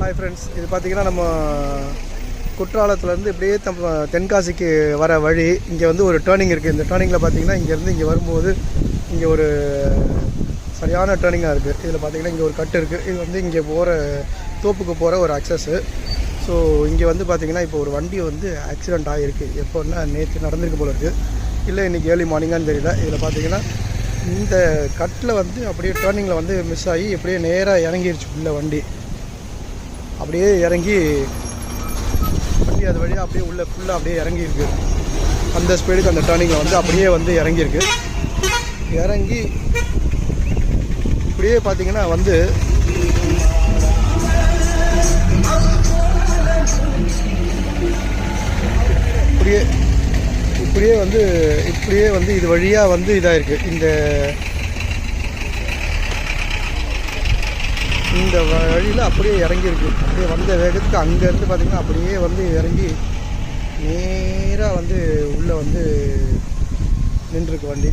Hi friends, இது பார்த்திங்கன்னா நம்ம குற்றாலத்துலேருந்து இப்படியே தென்காசிக்கு வர வழி. இங்கே வந்து ஒரு டேர்னிங் இருக்குது. இந்த டேர்னிங்கில் பார்த்திங்கன்னா இங்கேருந்து இங்கே வரும்போது இங்கே ஒரு சரியான டேர்னிங்காக இருக்குது. இதில் பார்த்திங்கன்னா இங்கே ஒரு கட்டு இருக்குது. இது வந்து இங்கே போகிற தோப்புக்கு போகிற ஒரு அக்சஸ்ஸு. ஸோ இங்கே வந்து பார்த்திங்கன்னா இப்போ ஒரு வண்டி வந்து ஆக்சிடெண்ட் ஆகிருக்கு. எப்போன்னா நேற்று நடந்திருக்கு போல இருக்குது, இல்லை இன்றைக்கி ஏர்லி மார்னிங்கான்னு தெரியல. இதில் பார்த்திங்கன்னா இந்த கட்டில் வந்து அப்படியே டேர்னிங்கில் வந்து மிஸ் ஆகி அப்படியே நேராக இறங்கிருச்சு. உள்ள வண்டி அப்படியே இறங்கி வண்டி அது வழியாக அப்படியே உள்ள ஃபுல்லாக அப்படியே இறங்கியிருக்கு. அந்த ஸ்பீடுக்கு அந்த டேர்னிங்கில் வந்து அப்படியே வந்து இறங்கியிருக்கு. இறங்கி இப்படியே பார்த்திங்கன்னா வந்து இப்படியே வந்து இது வழியாக வந்து இதாக இருக்குது. இந்த வழியில் அப்படியே இறங்கியிருக்கு. அப்படியே வந்த வேகத்துக்கு அங்கேருந்து பார்த்திங்கன்னா அப்படியே வந்து இறங்கி நேராக வந்து உள்ளே வந்து நின்றுருக்கு வண்டி.